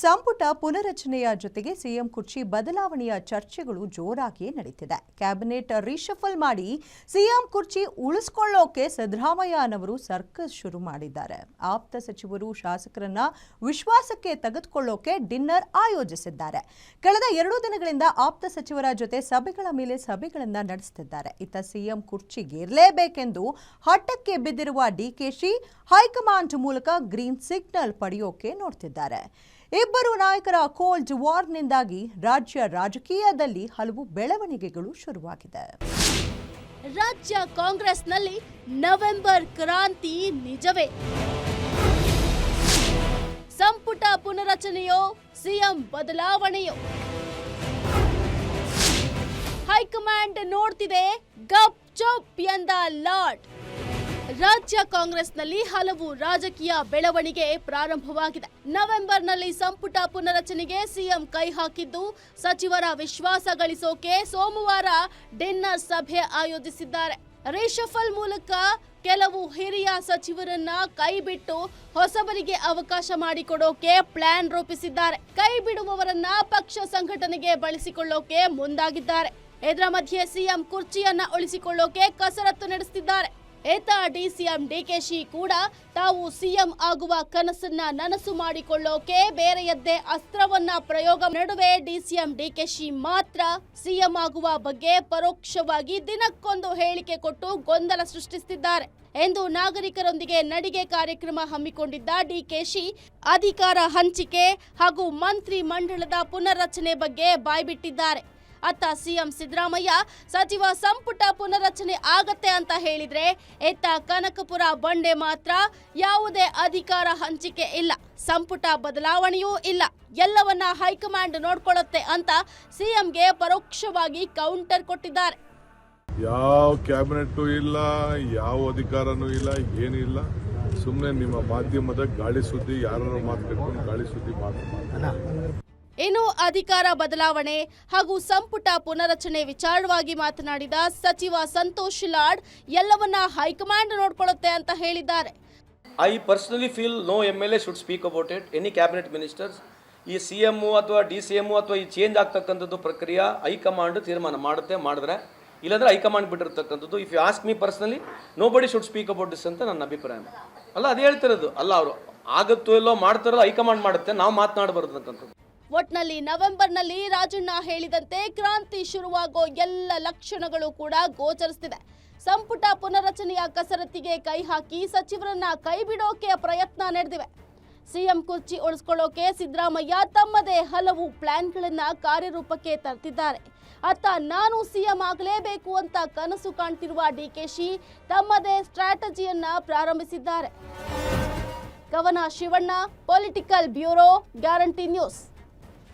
ಸಂಪುಟ ಪುನರಚನೆಯ ಜೊತೆಗೆ ಸಿಎಂ ಕುರ್ಚಿ ಬದಲಾವಣೆಯ ಚರ್ಚೆಗಳು ಜೋರಾಗಿ ನಡೆಯುತ್ತಿದೆ. ಕ್ಯಾಬಿನೆಟ್ ರಿಶಫಲ್ ಮಾಡಿ ಸಿಎಂ ಕುರ್ಚಿ ಉಳಿಸಿಕೊಳ್ಳೋಕೆ ಸಿದ್ದರಾಮಯ್ಯನವರು ಸರ್ಕಸ್ ಶುರು ಮಾಡಿದ್ದಾರೆ. ಆಪ್ತ ಸಚಿವರು ಶಾಸಕರನ್ನ ವಿಶ್ವಾಸಕ್ಕೆ ತೆಗೆದುಕೊಳ್ಳೋಕೆ ಡಿನ್ನರ್ ಆಯೋಜಿಸಿದ್ದಾರೆ. ಕಳೆದ 2 ದಿನಗಳಿಂದ ಆಪ್ತ ಸಚಿವರ ಜೊತೆ ಸಭೆಗಳ ಮೇಲೆ ಸಭೆಗಳನ್ನ ನಡೆಸುತ್ತಿದ್ದಾರೆ. ಇತ್ತ ಸಿಎಂ ಕುರ್ಚಿಗೇರಲೇಬೇಕೆಂದು ಹಠಕ್ಕೆ ಬಿದ್ದಿರುವ ಡಿಕೆಶಿ ಹೈಕಮಾಂಡ್ ಮೂಲಕ ಗ್ರೀನ್ ಸಿಗ್ನಲ್ ಪಡೆಯೋಕೆ ನೋಡ್ತಿದ್ದಾರೆ. ಇಬ್ಬರು ನಾಯಕರ ಕೋಲ್ಡ್ ವಾರ್ನಿಂದಾಗಿ ರಾಜ್ಯ ರಾಜಕೀಯದಲ್ಲಿ ಹಲವು ಬೆಳವಣಿಗೆಗಳು ಶುರುವಾಗಿದೆ. ರಾಜ್ಯ ಕಾಂಗ್ರೆಸ್ನಲ್ಲಿ ನವೆಂಬರ್ ಕ್ರಾಂತಿ ನಿಜವೇ? ಸಂಪುಟ ಪುನರಚನೆಯೋ ಸಿಎಂ ಬದಲಾವಣೆಯೋ? ಹೈಕಮಾಂಡ್ ನೋಡ್ತಿದೆ, ಗಪ್ ಚುಪ್ ಎಂದ ಲಾರ್ಡ್. ರಾಜ್ಯ ಕಾಂಗ್ರೆಸ್ನಲ್ಲಿ ಹಲವು ರಾಜಕೀಯ ಬೆಳವಣಿಗೆ ಪ್ರಾರಂಭವಾಗಿದೆ. ನವೆಂಬರ್ನಲ್ಲಿ ಸಂಪುಟ ಪುನರಚನೆಗೆ ಸಿಎಂ ಕೈ ಹಾಕಿದ್ದು, ಸಚಿವರ ವಿಶ್ವಾಸ ಗಳಿಸೋಕೆ ಸೋಮವಾರ ಡಿನ್ನರ್ ಸಭೆ ಆಯೋಜಿಸಿದ್ದಾರೆ. ರಿಶಫಲ್ ಮೂಲಕ ಕೆಲವು ಹಿರಿಯ ಸಚಿವರನ್ನ ಕೈ ಬಿಟ್ಟು ಹೊಸಬರಿಗೆ ಅವಕಾಶ ಮಾಡಿಕೊಡೋಕೆ ಪ್ಲಾನ್ ರೂಪಿಸಿದ್ದಾರೆ. ಕೈ ಬಿಡುವವರನ್ನ ಪಕ್ಷ ಸಂಘಟನೆಗೆ ಬಳಸಿಕೊಳ್ಳೋಕೆ ಮುಂದಾಗಿದ್ದಾರೆ. ಇದರ ಮಧ್ಯೆ ಸಿಎಂ ಕುರ್ಚಿಯನ್ನ ಉಳಿಸಿಕೊಳ್ಳೋಕೆ ಕಸರತ್ತು ನಡೆಸುತ್ತಿದ್ದಾರೆ. ಏತ ಡಿಸಿಎಂ ಡಿಕೆಶಿ ಕೂಡ ತಾವು ಸಿಎಂ ಆಗುವ ಕನಸನ್ನ ನನಸು ಮಾಡಿಕೊಳ್ಳೋಕೆ ಬೇರೆಯದ್ದೇ ಅಸ್ತ್ರವನ್ನ ಪ್ರಯೋಗ. ನಡುವೆ ಡಿಸಿಎಂ ಡಿಕೆಶಿ ಮಾತ್ರ ಸಿಎಂ ಆಗುವ ಬಗ್ಗೆ ಪರೋಕ್ಷವಾಗಿ ದಿನಕ್ಕೊಂದು ಹೇಳಿಕೆ ಕೊಟ್ಟು ಗೊಂದಲ ಸೃಷ್ಟಿಸುತ್ತಿದ್ದಾರೆ ಎಂದು ನಾಗರಿಕರೊಂದಿಗೆ ನಡಿಗೆ ಕಾರ್ಯಕ್ರಮ ಹಮ್ಮಿಕೊಂಡಿದ್ದ ಡಿಕೆಶಿ ಅಧಿಕಾರ ಹಂಚಿಕೆ ಹಾಗೂ ಮಂತ್ರಿ ಮಂಡಲದ ಪುನರ್ರಚನೆ ಬಗ್ಗೆ ಬಾಯ್ಬಿಟ್ಟಿದ್ದಾರೆ. ಅತ್ತ ಸಿಎಂ ಸಿದ್ದರಾಮಯ್ಯ ಸಚಿವ ಸಂಪುಟ ಪುನರಚನೆ ಆಗತ್ತೆ ಅಂತ ಹೇಳಿದ್ರೆ, ಎತ್ತ ಕನಕಪುರ ಬಂಡೆ ಮಾತ್ರ ಯಾವುದೇ ಅಧಿಕಾರ ಹಂಚಿಕೆ ಇಲ್ಲ, ಸಂಪುಟ ಬದಲಾವಣೆಯೂ ಇಲ್ಲ, ಎಲ್ಲವನ್ನ ಹೈಕಮಾಂಡ್ ನೋಡ್ಕೊಳ್ಳುತ್ತೆ ಅಂತ ಸಿಎಂಗೆ ಪರೋಕ್ಷವಾಗಿ ಕೌಂಟರ್ ಕೊಟ್ಟಿದ್ದಾರೆ. ಯಾವ ಕ್ಯಾಬಿನೆಟ್ ಇಲ್ಲ, ಯಾವ ಅಧಿಕಾರನೂ ಇಲ್ಲ, ಏನಿಲ್ಲ. ಸುಮ್ಮನೆ ನಿಮ್ಮ ಮಾಧ್ಯಮದ ಗಾಳಿ ಸುದ್ದಿ, ಯಾರು ಮಾತು ಕಟ್ಕೊಂಡು ಗಾಳಿ ಸುದ್ದಿ ಮಾತ್ರ. ಇನ್ನು ಅಧಿಕಾರ ಬದಲಾವಣೆ ಹಾಗೂ ಸಂಪುಟ ಪುನರಚನೆ ವಿಚಾರವಾಗಿ ಮಾತನಾಡಿದ ಸಚಿವ ಸಂತೋಷ್ ಲಾಡ್, ಎಲ್ಲವನ್ನ ಹೈಕಮಾಂಡ್ ನೋಡ್ಕೊಳ್ಳುತ್ತೆ ಅಂತ ಹೇಳಿದ್ದಾರೆ. I personally feel no MLA should speak about it. Any cabinet ministers, ಈ CM ಅಥವಾ DCM ಅಥವಾ ಈ ಚೇಂಜ್ ಆಗ್ತಕ್ಕಂಥದ್ದು ಪ್ರಕ್ರಿಯೆ ಹೈಕಮಾಂಡ್ ತೀರ್ಮಾನ ಮಾಡಿದ್ರೆ, ಇಲ್ಲಾಂದ್ರೆ ಹೈಕಮಾಂಡ್ ಬಿಟ್ಟಿರ್ತಕ್ಕಂಥದ್ದು. If you ask me personally, nobody should speak about this ಅಂತ ನನ್ನ ಅಭಿಪ್ರಾಯ. ಅಲ್ಲ, ಅದು ಹೇಳ್ತಿರೋದು ಅಲ್ಲ, ಅವರು ಆಗುತ್ತೋ ಇಲ್ಲೋ ಮಾಡ್ತಾರಲ್ಲ, ಹೈಕಮಾಂಡ್ ಮಾಡುತ್ತೆ, ನಾವು ಮಾತನಾಡಬಾರ್ದು ಅಂತಕ್ಕಂಥದ್ದು. ಒಟ್ನಲ್ಲಿ ನವೆಂಬರ್ನಲ್ಲಿ ರಾಜಣ್ಣ ಹೇಳಿದಂತೆ ಕ್ರಾಂತಿ ಶುರುವಾಗೋ ಎಲ್ಲ ಲಕ್ಷಣಗಳು ಕೂಡ ಗೋಚರಿಸುತ್ತಿದೆ. ಸಂಪುಟ ಪುನರಚನೆಯ ಕಸರತ್ತಿಗೆ ಕೈ ಹಾಕಿ ಸಚಿವರನ್ನ ಕೈ ಬಿಡೋಕೆ ಪ್ರಯತ್ನ ನಡೆದಿವೆ. ಸಿಎಂ ಕುರ್ಚಿ ಉಳಿಸ್ಕೊಳ್ಳೋಕೆ ಸಿದ್ದರಾಮಯ್ಯ ತಮ್ಮದೇ ಹಲವು ಪ್ಲಾನ್ಗಳನ್ನ ಕಾರ್ಯರೂಪಕ್ಕೆ ತರ್ತಿದ್ದಾರೆ. ಅತ್ತ ನಾನು ಸಿಎಂ ಆಗಲೇಬೇಕು ಅಂತ ಕನಸು ಕಾಣ್ತಿರುವ ಡಿಕೆಶಿ ತಮ್ಮದೇ ಸ್ಟ್ರಾಟಜಿಯನ್ನ ಪ್ರಾರಂಭಿಸಿದ್ದಾರೆ. ಕವನ Shivanna, political bureau, guarantee news.